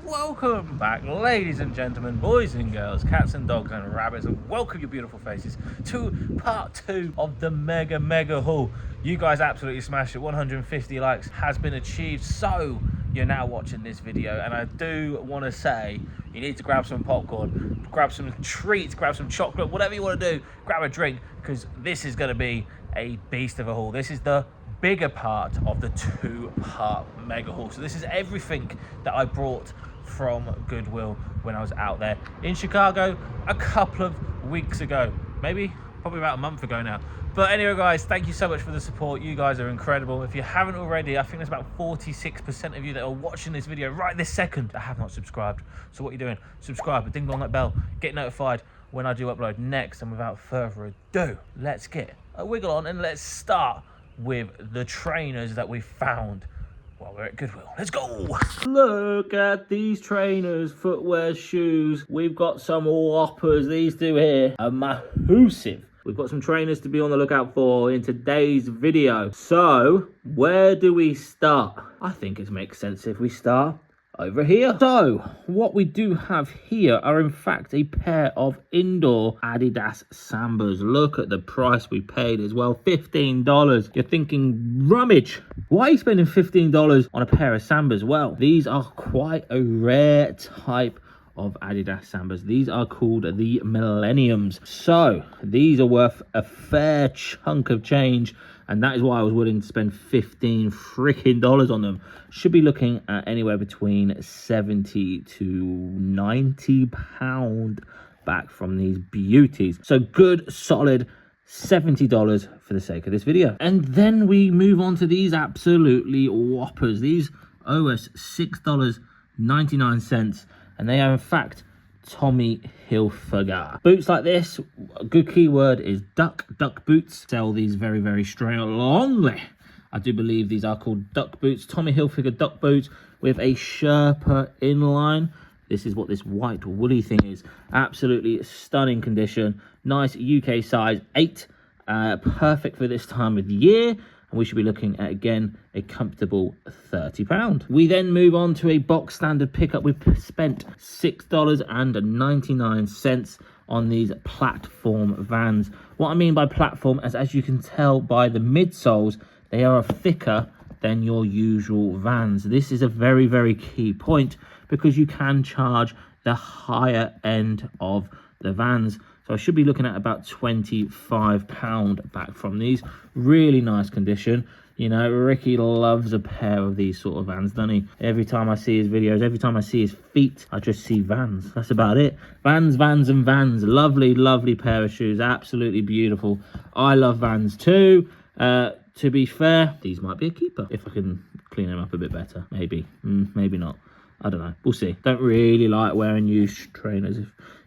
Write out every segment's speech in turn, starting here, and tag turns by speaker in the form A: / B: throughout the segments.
A: Welcome back, ladies and gentlemen, boys and girls, cats and dogs and rabbits, and welcome your beautiful faces to part 2 of the mega haul. You guys absolutely smashed it. 150 likes has been achieved, so you're now watching this video, and I do want to say you need to grab some popcorn, grab some treats, grab some chocolate, whatever you want to do, grab a drink, because this is going to be a beast of a haul. This is the bigger part of the 2-part mega haul. So this is everything that I brought from Goodwill when I was out there in Chicago a couple of weeks ago, probably about a month ago now. But anyway, guys, thank you so much for the support. You guys are incredible. If you haven't already, I think there's about 46% of you that are watching this video right this second that have not subscribed. So what are you doing? Subscribe, ding dong that bell, get notified when I do upload next. And without further ado, let's get a wiggle on and let's start with the trainers that we found while we're at Goodwill. Let's go. Look at these trainers, footwear, shoes. We've got some whoppers. These two here are massive. We've got some trainers to be on the lookout for in today's video. So where do we start? I think it makes sense if we start over here. So what we do have here are in fact a pair of indoor Adidas Sambas. Look at the price we paid as well, $15. You're thinking, rummage, why are you spending $15 on a pair of Sambas? Well, these are quite a rare type of Adidas Sambas. These are called the Millenniums. So these are worth a fair chunk of change, and that is why I was willing to spend $15 freaking on them. Should be looking at anywhere between 70 to 90 pound back from these beauties. So good solid $70 for the sake of this video. And then we move on to these absolutely whoppers. These owe us $6.99, and they are in fact Tommy Hilfiger boots like this. A good keyword is duck boots. Sell these very strongly. I do believe these are called duck boots. Tommy Hilfiger duck boots with a Sherpa inline. This is what this white woolly thing is. Absolutely stunning condition. Nice UK size 8. Perfect for this time of the year. And we should be looking at, again, a comfortable £30. We then move on to a box standard pickup. We've spent $6.99 on these platform Vans. What I mean by platform is, as you can tell by the midsoles, they are thicker than your usual Vans. This is a very key point, because you can charge the higher end of the Vans. So I should be looking at about £25 back from these. Really nice condition. You know, Ricky loves a pair of these sort of Vans, doesn't he? Every time I see his videos, every time I see his feet, I just see Vans. That's about it. Vans and Vans. Lovely pair of shoes. Absolutely beautiful. I love Vans too. To be fair, these might be a keeper if I can clean them up a bit better. Maybe. Maybe not. I don't know. We'll see. Don't really like wearing used trainers,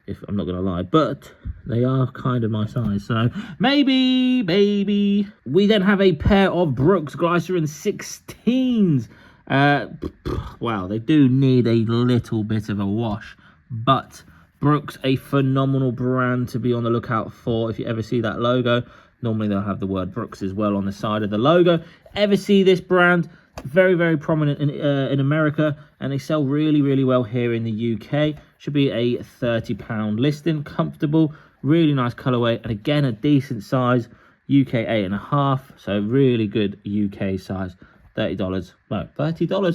A: if I'm not going to lie, but they are kind of my size, so maybe. We then have a pair of Brooks Glycerin 16s. Wow, they do need a little bit of a wash, but Brooks, a phenomenal brand to be on the lookout for. If you ever see that logo, normally they'll have the word Brooks as well on the side of the logo. Ever see this brand? Very prominent in America, and they sell really well here in the UK. Should be a £30 listing. Comfortable, really nice colorway, and again a decent size, UK 8.5, so really good UK size. $30,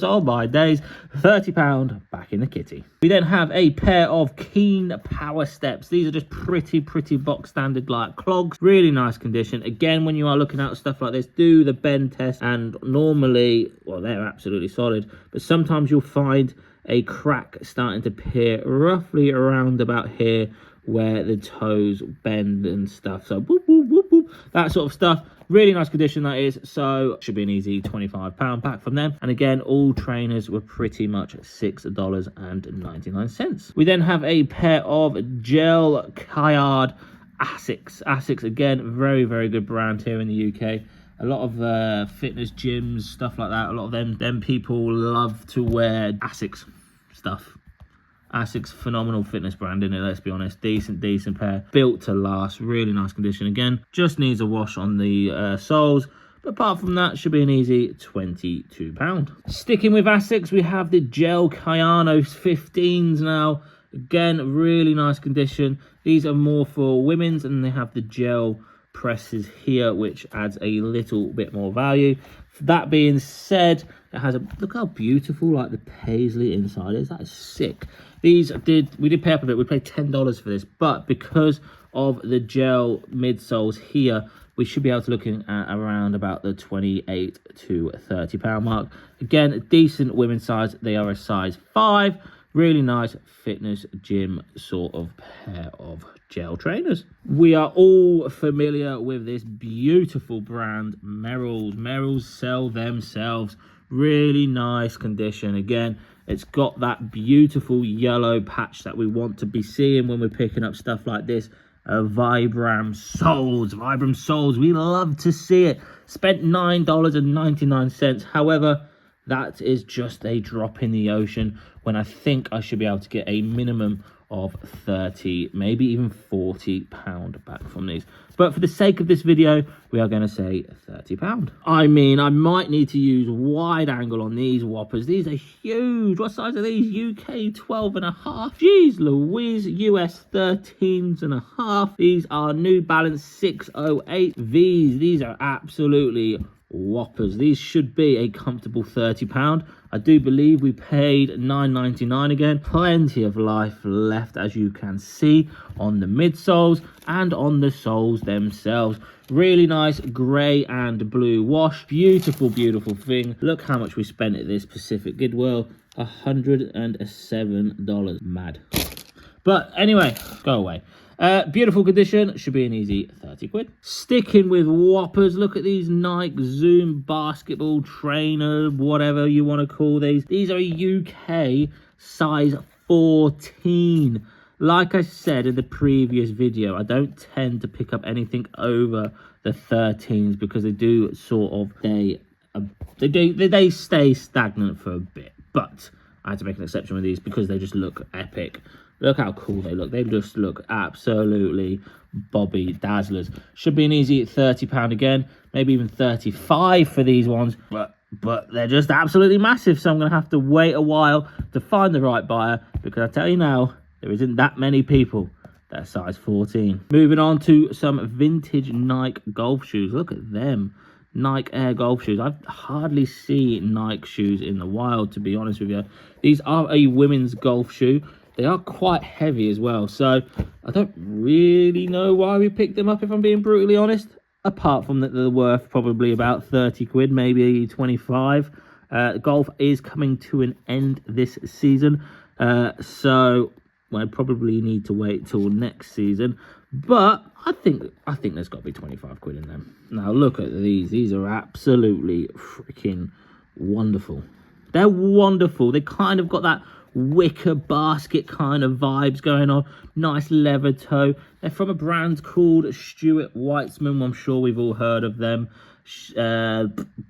A: oh my days, £30 back in the kitty. We then have a pair of Keen Power Steps. These are just pretty box standard like clogs. Really nice condition. Again, when you are looking at stuff like this, do the bend test, and normally, well, they're absolutely solid, but sometimes you'll find a crack starting to appear roughly around about here where the toes bend and stuff. So boop, that sort of stuff. Really nice condition that is, so should be an easy £25 back from them. And again, all trainers were pretty much $6.99. We then have a pair of Gel Kyard Asics. Asics, again, very good brand here in the UK. A lot of fitness gyms, stuff like that, a lot of them people love to wear Asics stuff. Asics, phenomenal fitness brand, in it, let's be honest. Decent pair, built to last, really nice condition. Again, just needs a wash on the soles, But apart from that, should be an easy £22. Sticking with Asics, we have the Gel Kayano 15s now. Again, really nice condition. These are more for women's, and they have the gel presses here, which adds a little bit more value. That being said, it has a look how beautiful like the paisley inside is. That is sick. We did pay up a bit. We paid $10 for this, but because of the gel midsoles here, we should be able to look at around about the £28 to £30 mark. Again, a decent women's size. They are a size 5. Really nice fitness gym sort of pair of gel trainers. We are all familiar with this beautiful brand, Merrell's. Merrell's sell themselves. Really nice condition. Again, it's got that beautiful yellow patch that we want to be seeing when we're picking up stuff like this. Vibram soles. We love to see it. Spent $9.99. However, that is just a drop in the ocean when I think I should be able to get a minimum of 30, maybe even £40 back from these. But for the sake of this video, we are going to say £30. I mean, I might need to use wide angle on these whoppers. These are huge. What size are these? UK 12.5. Jeez Louise, US 13.5. These are New Balance 608 Vs. These are absolutely whoppers. These should be a comfortable £30. I do believe we paid $9.99 again. Plenty of life left, as you can see, on the midsoles and on the soles themselves. Really nice grey and blue wash. Beautiful, beautiful thing. Look how much we spent at this Pacific Goodwill. $107. Mad. But anyway, go away. Beautiful condition, should be an easy 30 quid. Sticking with whoppers, look at these Nike Zoom basketball trainer, whatever you want to call these. These are a UK size 14. Like I said in the previous video, I don't tend to pick up anything over the 13s because they do sort of, they stay stagnant for a bit. But I had to make an exception with these because they just look epic. Look how cool they look. They just look absolutely Bobby Dazzlers. Should be an easy £30 again. Maybe even 35 for these ones. But they're just absolutely massive. So I'm going to have to wait a while to find the right buyer. Because I tell you now, there isn't that many people that are size 14. Moving on to some vintage Nike golf shoes. Look at them. Nike Air golf shoes. I hardly see Nike shoes in the wild, to be honest with you. These are a women's golf shoe. They are quite heavy as well, so I don't really know why we picked them up, if I'm being brutally honest, apart from that they're worth probably about 30 quid, maybe 25. Golf is coming to an end this season, so we'll probably need to wait till next season, but I think there's got to be 25 quid in them. Now look at these. These are absolutely freaking wonderful. They're wonderful. They kind of got that wicker basket kind of vibes going on. Nice leather toe. They're from a brand called Stuart Weitzman. I'm sure we've all heard of them.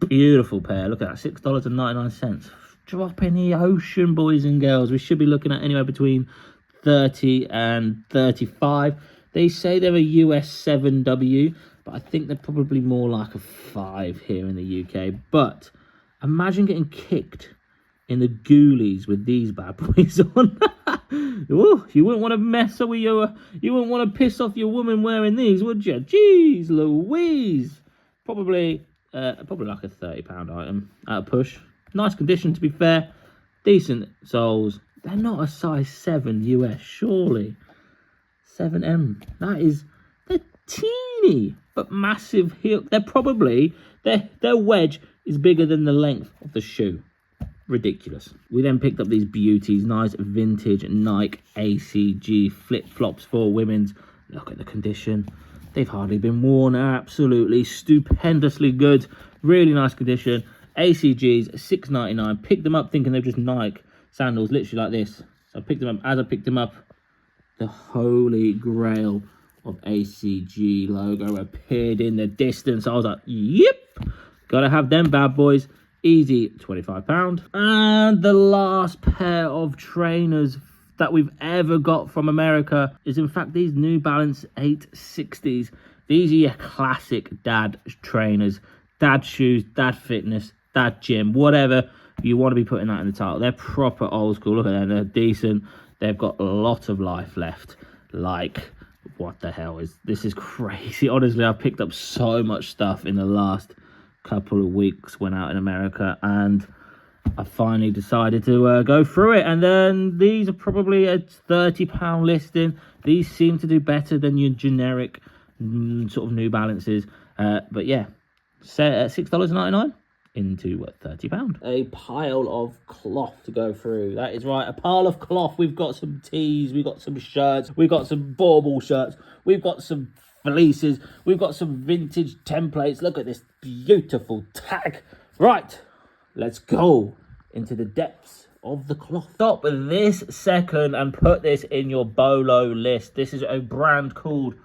A: Beautiful pair. Look at that, $6.99. Drop in the ocean, boys and girls. We should be looking at anywhere between 30 and 35. They say they're a US 7W, but I think they're probably more like a 5 here in the UK. But imagine getting kicked in the ghoulies with these bad boys on. Ooh, you wouldn't want to mess up with you wouldn't want to piss off your woman wearing these, would you? Jeez Louise. Probably like a £30 item at a push. Nice condition, to be fair. Decent soles. They're not a size 7 US, surely. 7M. They're teeny, but massive heel. Their wedge is bigger than the length of the shoe. Ridiculous. We then picked up these beauties. Nice vintage Nike ACG flip-flops for women's. Look at the condition. They've hardly been worn. They're absolutely stupendously good. Really nice condition. ACGs, $6.99. Picked them up thinking they're just Nike sandals, literally like this. So I picked them up. As I picked them up, the holy grail of ACG logo appeared in the distance. I was like, yep, gotta have them bad boys. Easy £25. And the last pair of trainers that we've ever got from America is in fact these New Balance 860s. These are your classic dad trainers. dad shoes, dad fitness, dad gym, whatever you want to be putting that in the title. They're proper old school. Look at them, they're decent. They've got a lot of life left. Like, what the hell is this? Is crazy. Honestly, I've picked up so much stuff in the last couple of weeks when out in America, and I finally decided to go through it. And then these are probably a £30 listing. These seem to do better than your generic sort of New Balances. But yeah, set at $6.99 into £30. A pile of cloth to go through. That is right, a pile of cloth. We've got some tees, we've got some shirts, we've got some bauble shirts, we've got some fleeces, we've got some vintage templates. Look at this beautiful tag. Right, let's go into the depths of the cloth. Stop this second and put this in your BOLO list. This is a brand called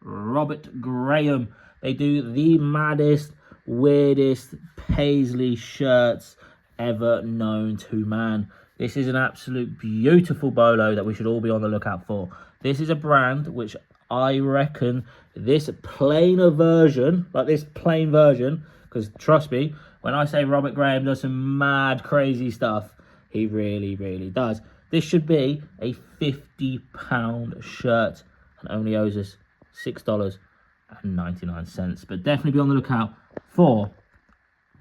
A: Robert Graham. They do the maddest, weirdest paisley shirts ever known to man. This is an absolute beautiful bolo that we should all be on the lookout for. This is a brand which I reckon this plainer version, like this plain version, because trust me, when I say Robert Graham does some mad crazy stuff, he really, really does. This should be a £50 shirt and only owes us $6.99. But definitely be on the lookout for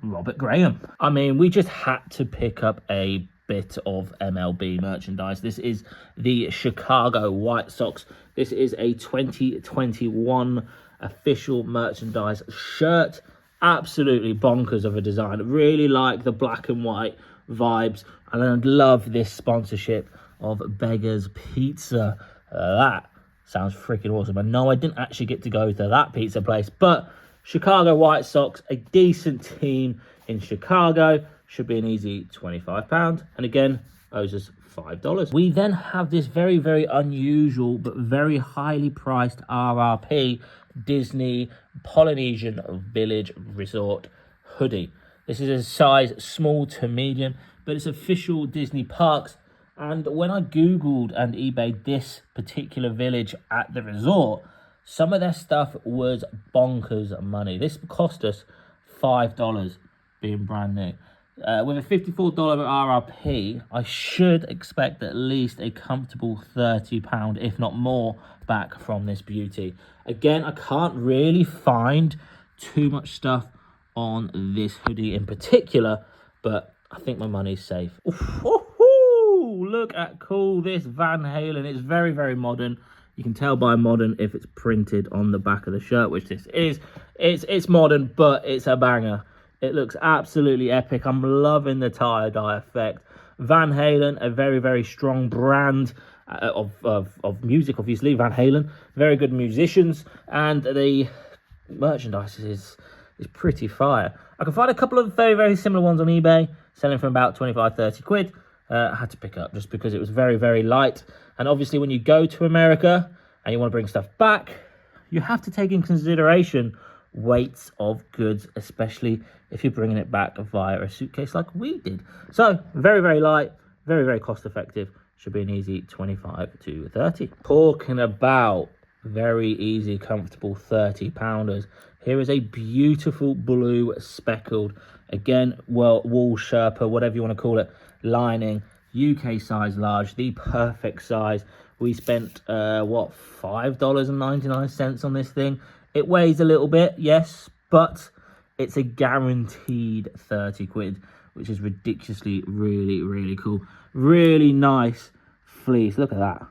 A: Robert Graham. I mean, we just had to pick up a bit of MLB merchandise. This is the Chicago White Sox. This is a 2021 official merchandise shirt. Absolutely bonkers of a design. Really like the black and white vibes. And I love this sponsorship of Beggar's Pizza. That sounds freaking awesome. I know I didn't actually get to go to that pizza place, but Chicago White Sox, a decent team in Chicago, should be an easy £25. And again, owes us $5. We then have this very, very unusual but very highly priced RRP Disney Polynesian Village Resort hoodie. This is a size small to medium, but it's official Disney parks. And when I Googled and eBayed this particular village at the resort, some of their stuff was bonkers money. This cost us $5 being brand new. With a $54 RRP, I should expect at least a comfortable £30, if not more, back from this beauty. Again, I can't really find too much stuff on this hoodie in particular, but I think my money's safe. Look at cool this Van Halen. It's very, very modern. You can tell by modern if it's printed on the back of the shirt, which this is. It's modern, but it's a banger. It looks absolutely epic. I'm loving the tie-dye effect. Van Halen, a very, very strong brand of music, obviously. Van Halen, very good musicians, and the merchandise is pretty fire. I can find a couple of very, very similar ones on eBay, selling for about 25-30 quid. I had to pick up just because it was very, very light. And obviously when you go to America and you want to bring stuff back, you have to take in consideration weights of goods, especially if you're bringing it back via a suitcase like we did. So very, very light, very, very cost effective. Should be an easy 25 to 30. Talking about very easy, comfortable 30-pounders. Here is a beautiful blue speckled, again, well, wool Sherpa, whatever you want to call it, lining, UK size large, the perfect size. We spent what, $5.99 on this thing. It weighs a little bit, yes, but it's a guaranteed 30 quid, which is ridiculously really, really cool. Really nice fleece. Look at that.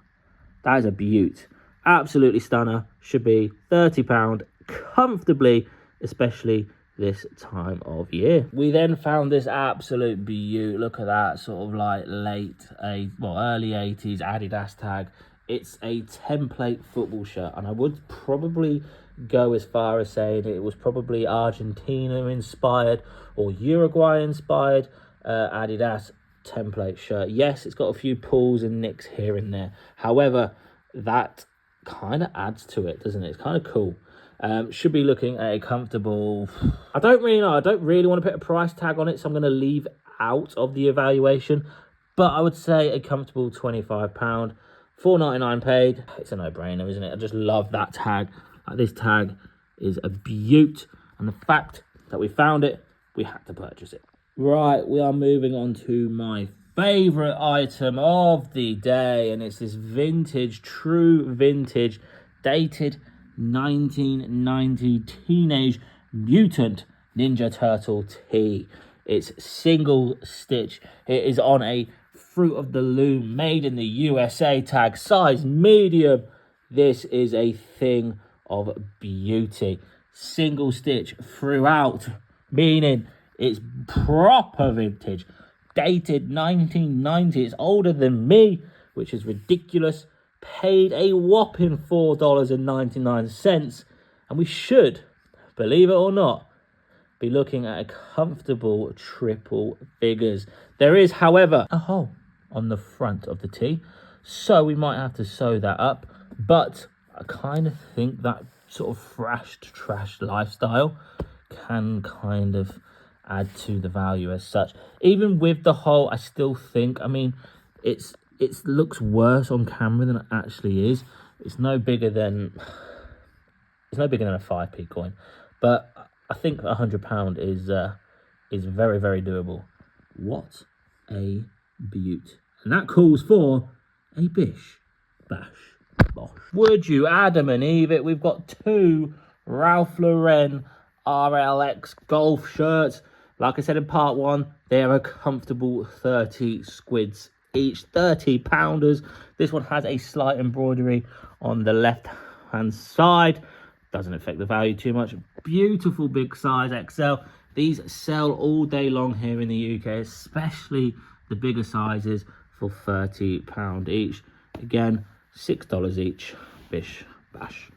A: That is a beaut. Absolutely stunner. Should be £30 comfortably, especially this time of year. We then found this absolute beaut. Look at that, sort of like early 80s Adidas tag. It's a template football shirt, and I would probably go as far as saying it was probably Argentina inspired or Uruguay inspired Adidas template shirt. Yes, it's got a few pulls and nicks here and there. However, that kind of adds to it, doesn't it? It's kind of cool. Should be looking at a comfortable, I don't really know, I don't really want to put a price tag on it, so I'm going to leave out of the evaluation, but I would say a comfortable £25, $4.99 paid. It's a no-brainer, isn't it? I just love that tag. Like, this tag is a beaut, and the fact that we found it, we had to purchase it. Right, we are moving on to my favourite item of the day, and it's this vintage, true vintage, dated 1990 Teenage Mutant Ninja Turtle tee. It's single stitch. It is on a Fruit of the Loom, made in the USA tag, size medium. This is a thing of beauty. Single stitch throughout, meaning it's proper vintage. Dated 1990. It's older than me, which is ridiculous. Paid a whopping $4.99, and we should, believe it or not, be looking at a comfortable triple figures. There is, however, a hole on the front of the tee, so we might have to sew that up, but I kind of think that sort of thrashed trash lifestyle can kind of add to the value as such. Even with the hole, I still think, I mean, it looks worse on camera than it actually is. It's no bigger than a 5p coin, but I think £100 is very, very doable. What a beaut. And that calls for a bish, bash, bosh. Would you Adam and Eve it? We've got two Ralph Lauren RLX golf shirts. Like I said in part one, they're a comfortable 30 squids each, 30 pounders. This one has a slight embroidery on the left hand side. Doesn't affect the value too much. Beautiful big size XL. These sell all day long here in the UK, especially the bigger sizes, for £30 each. Again, $6 each. Bish, bash.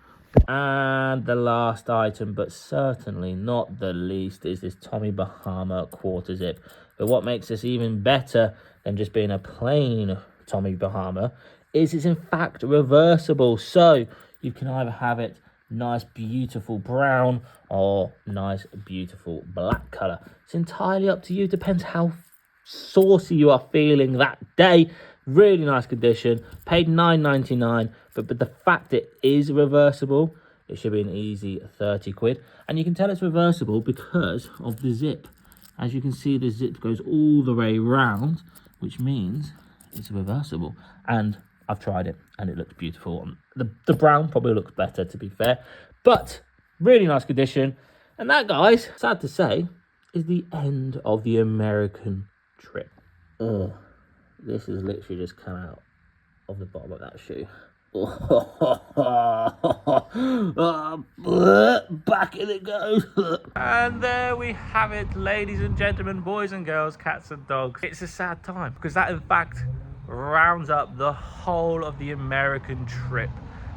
A: And the last item, but certainly not the least, is this Tommy Bahama quarter zip. But what makes this even better than just being a plain Tommy Bahama is it's in fact reversible. So you can either have it nice beautiful brown or nice beautiful black color. It's entirely up to you. Depends how saucy you are feeling that day. Really nice condition. Paid $9.99, but the fact it is reversible, it should be an easy 30 quid. And you can tell it's reversible because of the zip. As you can see, the zip goes all the way round, which means it's reversible. And I've tried it and it looks beautiful. The brown probably looks better, to be fair, but really nice condition. And that, guys, sad to say, is the end of the American trip. Oh, this has literally just come out of the bottom of that shoe. Back in it goes. And there we have it, ladies and gentlemen, boys and girls, cats and dogs. It's a sad time because that in fact rounds up the whole of the American trip.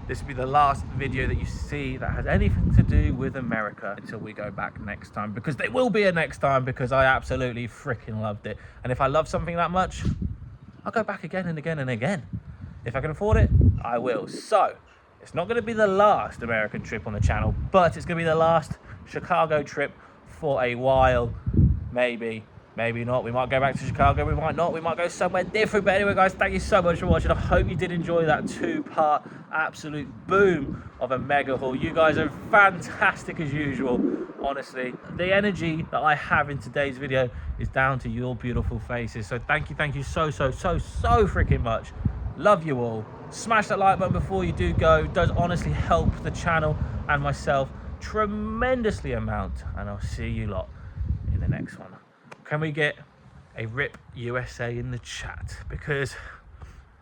A: This will be the last video that you see that has anything to do with America until we go back next time, because there will be a next time, because I absolutely freaking loved it. And if I love something that much, I'll go back again and again and again. If I can afford it, I will. So it's not going to be the last American trip on the channel, but it's going to be the last Chicago trip for a while. Maybe not. We might go back to Chicago, we might not, we might go somewhere different. But anyway, guys, thank you so much for watching. I hope you did enjoy that two-part absolute boom of a mega haul. You guys are fantastic as usual. Honestly, the energy that I have in today's video is down to your beautiful faces. So thank you so freaking much. Love you all. Smash that like button before you do go. It does honestly help the channel and myself tremendously amount. And I'll see you lot in the next one. Can we get a RIP USA in the chat? Because,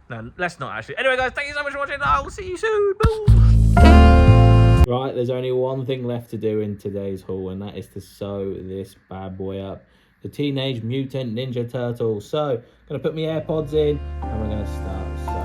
A: no, let's not actually. Anyway, guys, thank you so much for watching. I'll see you soon. Boom. Right, there's only one thing left to do in today's haul, and that is to sew this bad boy up. The Teenage Mutant Ninja Turtle. So, I'm going to put my AirPods in, and we're going to start sewing.